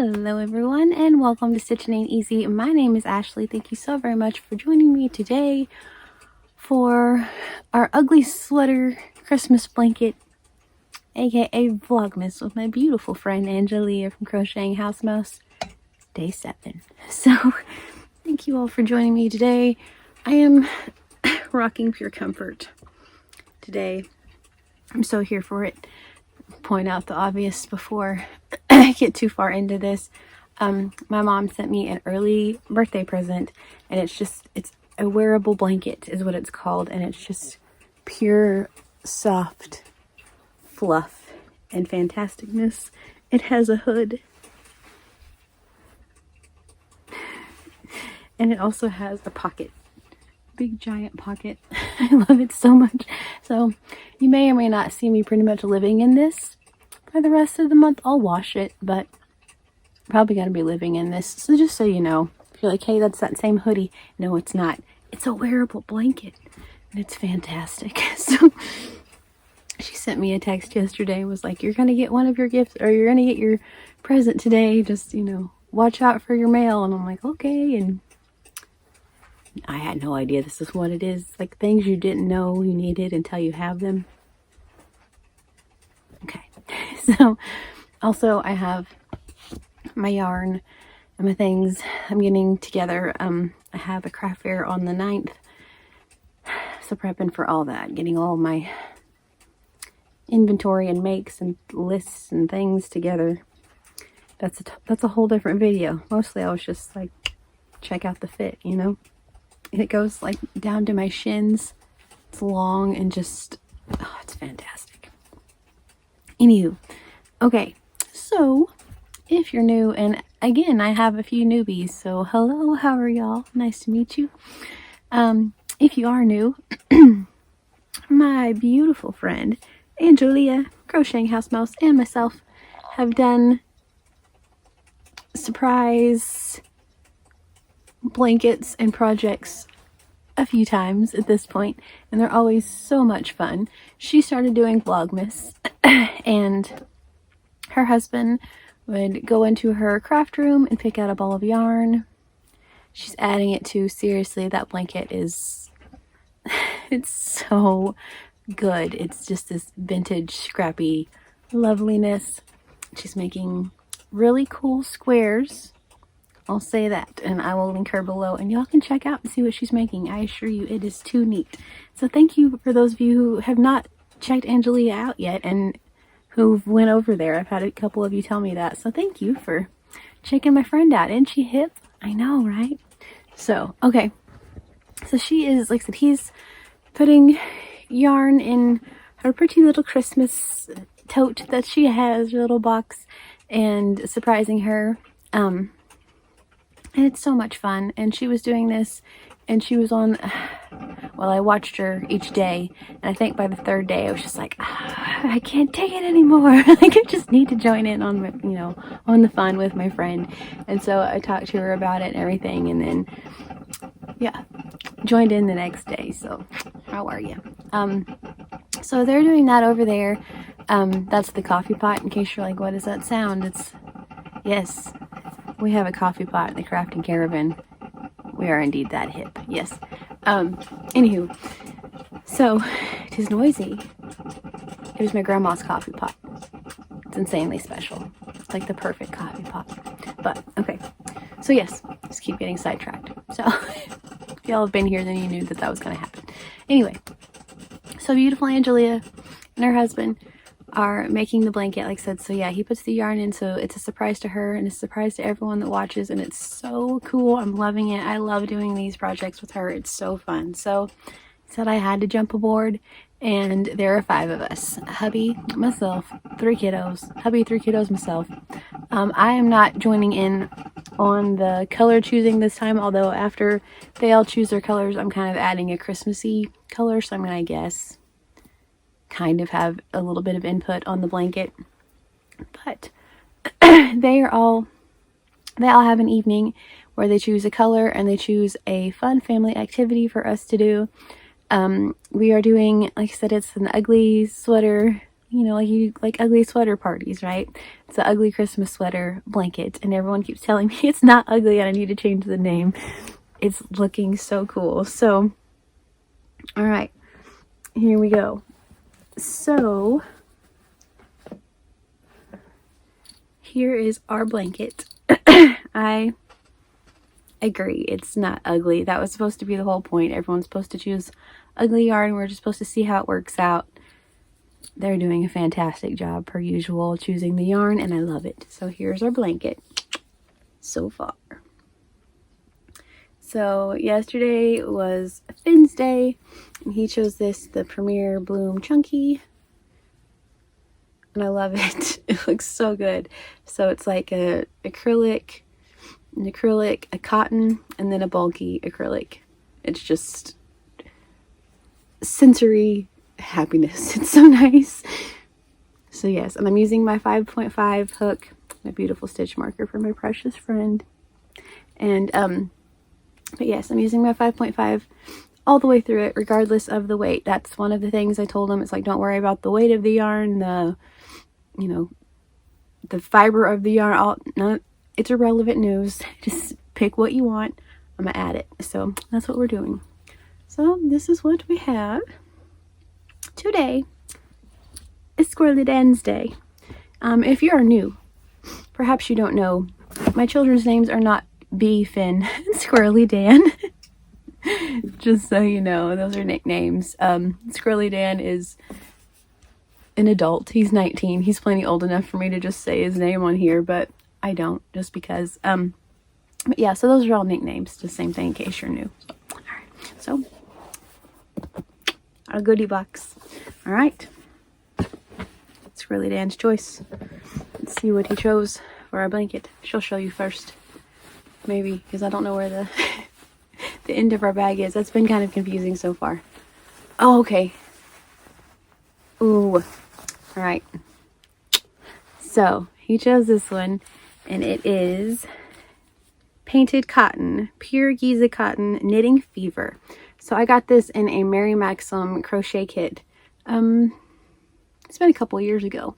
Hello everyone and welcome to Stitching Ain't Easy. My name is Ashley. Thank you so very much for joining me today for our ugly sweater Christmas blanket, aka Vlogmas, with my beautiful friend Angelia from Crocheting House Mouse, day 7. So thank you all for joining me today. I am rocking Pure Comfort today. I'm so here for it. Point out the obvious before I get too far into this. My mom sent me an early birthday present, and it's a wearable blanket is what it's called, and it's just pure soft fluff and fantasticness. It has a hood, and it also has a pocket, big giant pocket. I love it so much. So you may or may not see me pretty much living in this for the rest of the month. I'll wash it, but probably gonna be living in this. So just so you know, if you're like, hey, that's that same hoodie. No, it's not. It's a wearable blanket, and it's fantastic. So she sent me a text yesterday, was like, you're gonna get one of your gifts, or you're gonna get your present today. Just, watch out for your mail. And I'm like, okay. And I had no idea this is what it is. Like things you didn't know you needed until you have them. Okay. So also I have my yarn and my things I'm getting together. I have a craft fair on the 9th. So prepping for all that, getting all my inventory and makes and lists and things together. That's a whole different video. Mostly I was just like, check out the fit, And it goes like down to my shins. It's long and just, it's fantastic. Anywho, okay, so if you're new, and again, I have a few newbies, so hello, how are y'all? Nice to meet you. If you are new, my beautiful friend Angelia, Crocheting House Mouse, and myself have done surprise blankets and projects a few times at this point, and they're always so much fun. She started doing Vlogmas, and her husband would go into her craft room and pick out a ball of yarn. She's adding it to, seriously, that blanket is, it's so good. It's just this vintage, scrappy loveliness. She's making really cool squares. I'll say that, and I will link her below, and y'all can check out and see what she's making. I assure you, it is too neat. So thank you for those of you who have not checked Angelia out yet and who've went over there. I've had a couple of you tell me that, so thank you for checking my friend out. Isn't she hip? I know, right? So, okay. So she is, like I said, he's putting yarn in her pretty little Christmas tote that she has, her little box, and surprising her. And it's so much fun. And she was doing this, and she was on, well, I watched her each day, and I think by the 3rd day I was just like, I can't take it anymore. Like, I just need to join in on my, on the fun with my friend. And so I talked to her about it and everything, and then yeah, joined in the next day. So how are you? So they're doing that over there. That's the coffee pot, in case you're like, what does that sound? Yes, we have a coffee pot in the crafting caravan. We are indeed that hip. Yes. Anywho, so it is noisy. It was my grandma's coffee pot. It's insanely special. It's like the perfect coffee pot. But okay. So yes, just keep getting sidetracked. So if y'all have been here, then you knew that was going to happen. Anyway, so beautiful Angelia and her husband are making the blanket, like I said. So yeah, he puts the yarn in, so it's a surprise to her and a surprise to everyone that watches, and it's so cool. I'm loving it. I love doing these projects with her. It's so fun. So I said I had to jump aboard, and there are 5 of us: hubby, myself, 3 kiddos, hubby, 3 kiddos, myself. I am not joining in on the color choosing this time, although after they all choose their colors, I'm kind of adding a Christmassy color, so I'm gonna guess kind of have a little bit of input on the blanket. But they all have an evening where they choose a color and they choose a fun family activity for us to do. We are doing, like I said, it's an ugly sweater you know, like ugly sweater parties, right? It's an ugly Christmas sweater blanket, and everyone keeps telling me it's not ugly and I need to change the name. It's looking so cool. So, all right, here we go. So, here is our blanket. I agree, it's not ugly. That was supposed to be the whole point. Everyone's supposed to choose ugly yarn. We're just supposed to see how it works out. They're doing a fantastic job, per usual, choosing the yarn, and I love it. So here's our blanket so far. So yesterday was Finn's Day, and he chose this, the Premier Bloom Chunky, and I love it. It looks so good. So it's like an acrylic, a cotton, and then a bulky acrylic. It's just sensory happiness. It's so nice. So yes, and I'm using my 5.5 hook, my beautiful stitch marker for my precious friend. And but yes, I'm using my 5.5 all the way through it, regardless of the weight. That's one of the things I told him. It's like, don't worry about the weight of the yarn, the, you know, the fiber of the yarn. It's irrelevant news. Just pick what you want. I'm gonna add it. So that's what we're doing. So this is what we have. Today is Squirrely Dan's Day. If you are new, perhaps you don't know, my children's names are not Bee, Finn, and Squirrely Dan. Just so you know, those are nicknames. Squirrely Dan is an adult. He's 19. He's plenty old enough for me to just say his name on here, but I don't, just because. But yeah, so those are all nicknames. Just same thing in case you're new. All right, so our goodie box. All right, it's really Dan's choice. Let's see what he chose for our blanket. She'll show you first, maybe, because I don't know where the the end of our bag is. That's been kind of confusing so far. Oh, okay. Ooh, all right. So he chose this one, and it is Painted Cotton, Pure Giza Cotton Knitting Fever. So I got this in a Mary Maxim crochet kit. It's been a couple years ago,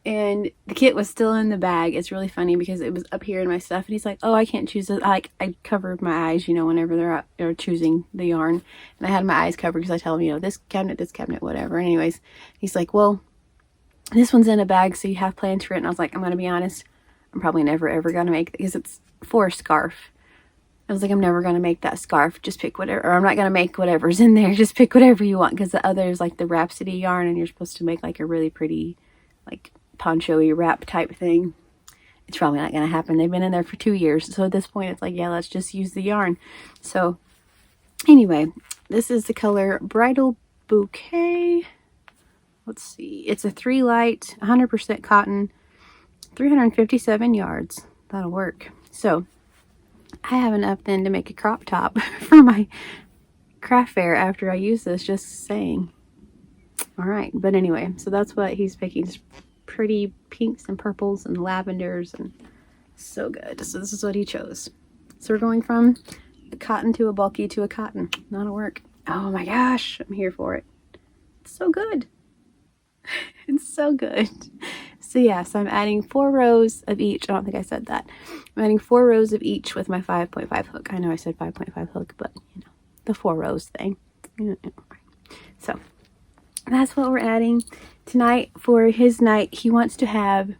and the kit was still in the bag. It's really funny because it was up here in my stuff, and he's like, "Oh, I can't choose this." I covered my eyes, you know, whenever they're choosing the yarn, and I had my eyes covered because I tell him, you know, this cabinet, whatever. Anyways, he's like, "Well, this one's in a bag, so you have plans for it." And I was like, "I'm gonna be honest, I'm probably never ever gonna make it because it's for a scarf." I was like, I'm never gonna make that scarf. Just pick whatever, or I'm not gonna make whatever's in there. Just pick whatever you want, because the other is like the Rhapsody yarn, and you're supposed to make like a really pretty, like poncho-y wrap type thing. It's probably not gonna happen. They've been in there for 2 years, so at this point, it's like, yeah, let's just use the yarn. So anyway, this is the color Bridal Bouquet. Let's see. It's a 3 light, 100% cotton, 357 yards. That'll work. So I have enough then to make a crop top for my craft fair after I use this, just saying. All right, but anyway, so that's what he's picking. It's pretty pinks and purples and lavenders, and so good. So this is what he chose. So we're going from a cotton to a bulky to a cotton. That'll work. Oh my gosh, I'm here for it. It's so good. It's so good. So yeah, so I'm adding 4 rows of each. I don't think I said that. I'm adding 4 rows of each with my 5.5 hook. I know I said 5.5 hook, but you know, the 4 rows thing. So that's what we're adding tonight. For his night, he wants to have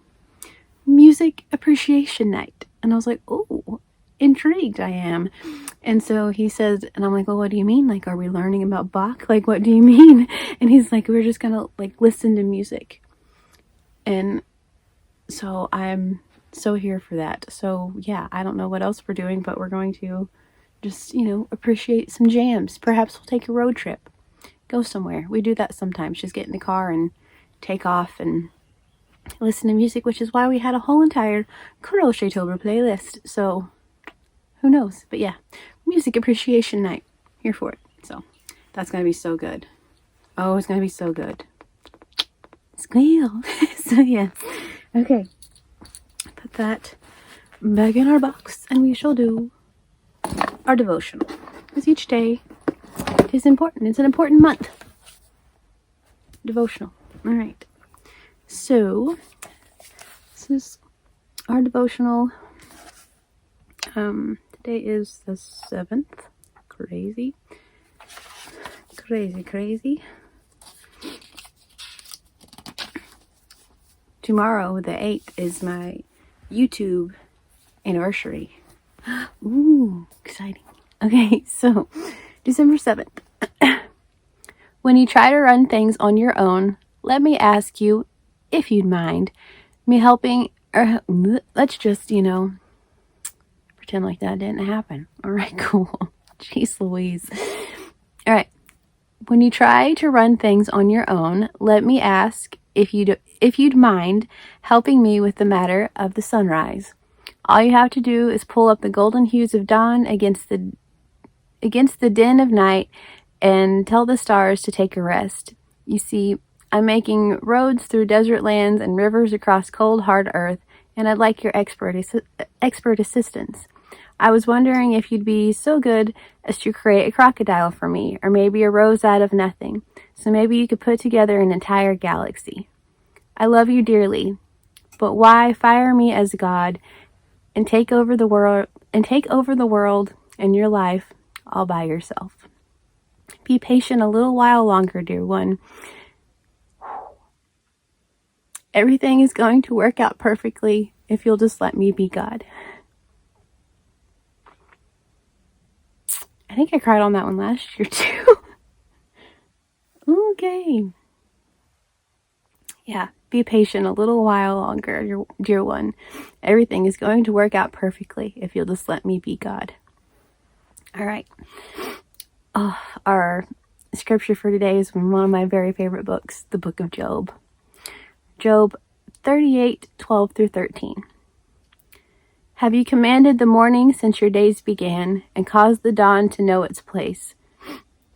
music appreciation night. And I was like, oh, intrigued I am. And so he says, and I'm like, well, what do you mean? Like, are we learning about Bach? Like, what do you mean? And he's like, we're just gonna like listen to music. And so I'm so here for that. So yeah, I don't know what else we're doing, but we're going to just, you know, appreciate some jams. Perhaps we'll take a road trip, go somewhere. We do that sometimes, just get in the car and take off and listen to music, which is why we had a whole entire Crochet-tober playlist. So who knows? But yeah, music appreciation night. Here for it. So that's going to be so good. Oh, it's going to be so good. Squeal. So yeah. Okay. Put that back in our box, and we shall do our devotional. Because each day is important. It's an important month. Devotional. All right. So, this is our devotional. Today is the 7th. Crazy. Tomorrow, the 8th, is my YouTube anniversary. Ooh, exciting. Okay, so December 7th. When you try to run things on your own, let me ask you if you'd mind me helping, or let's just, pretend like that didn't happen. All right, cool. Jeez Louise. All right. When you try to run things on your own, let me ask if you'd mind helping me with the matter of the sunrise. All you have to do is pull up the golden hues of dawn against the din of night and tell the stars to take a rest. You see, I'm making roads through desert lands and rivers across cold, hard earth, and I'd like your expert assistance. I was wondering if you'd be so good as to create a crocodile for me, or maybe a rose out of nothing. So maybe you could put together an entire galaxy. I love you dearly, but why fire me as God and take over the world and your life all by yourself? Be patient a little while longer, dear one. Everything is going to work out perfectly if you'll just let me be God. I think I cried on that one last year too. Okay. Yeah, be patient a little while longer, dear one. Everything is going to work out perfectly if you'll just let me be God. All right. Our scripture for today is from one of my very favorite books, the book of Job. Job 38:12-13. Have you commanded the morning since your days began, and caused the dawn to know its place,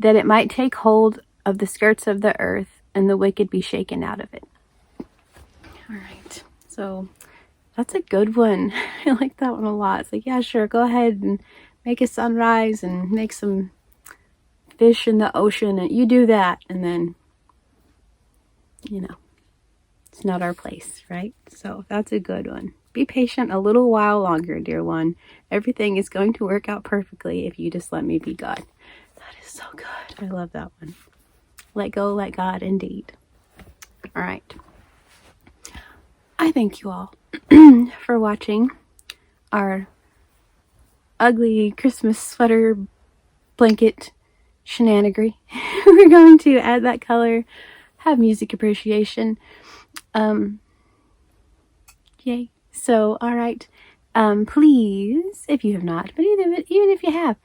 that it might take hold of the skirts of the earth, and the wicked be shaken out of it? All right, so that's a good one. I like that one a lot. It's like, yeah, sure, go ahead and make a sunrise and make some fish in the ocean, and you do that, and then, it's not our place, right? So that's a good one. Be patient a little while longer, dear one. Everything is going to work out perfectly if you just let me be God. That is so good. I love that one. Let go, let God, indeed. All right. I thank you all for watching our ugly Christmas sweater blanket shenanigery. We're going to add that color, have music appreciation. Yay. So, all right. Please, if you have not, but even if you have,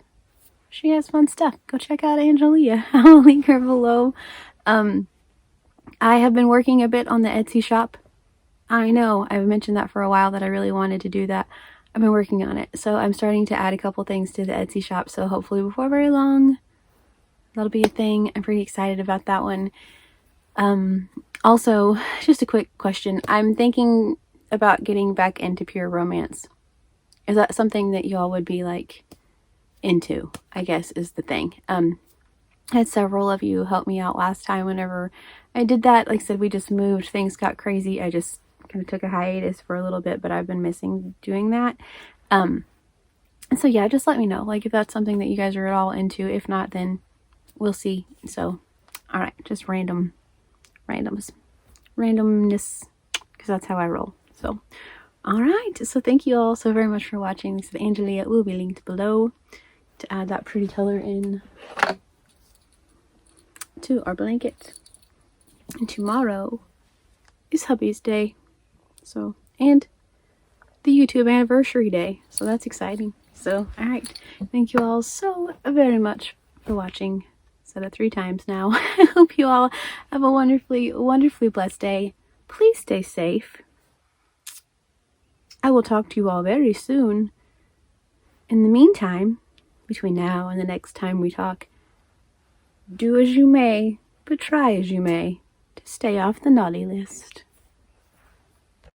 she has fun stuff. Go check out Angelia. I'll link her below. I have been working a bit on the Etsy shop. I know I've mentioned that for a while that I really wanted to do that. I've been working on it. So I'm starting to add a couple things to the Etsy shop. So hopefully before very long, that'll be a thing. I'm pretty excited about that one. Also, just a quick question. I'm thinking about getting back into pure romance. Is that something that y'all would be like into, I guess is the thing. I had several of you help me out last time whenever I did that. Like I said, we just moved, things got crazy. I just kind of took a hiatus for a little bit, but I've been missing doing that. And so yeah, just let me know, like, if that's something that you guys are at all into. If not, then we'll see. So, all right, just randomness, because that's how I roll. So, all right. So thank you all so very much for watching. This is Angelia. It will be linked below to add that pretty color in to our blanket. And tomorrow is hubby's day. So, and the YouTube anniversary day. So that's exciting. So, all right. Thank you all so very much for watching. Said it 3 times now. I hope you all have a wonderfully, wonderfully blessed day. Please stay safe. I will talk to you all very soon. In the meantime, between now and the next time we talk, do as you may, but try as you may to stay off the naughty list.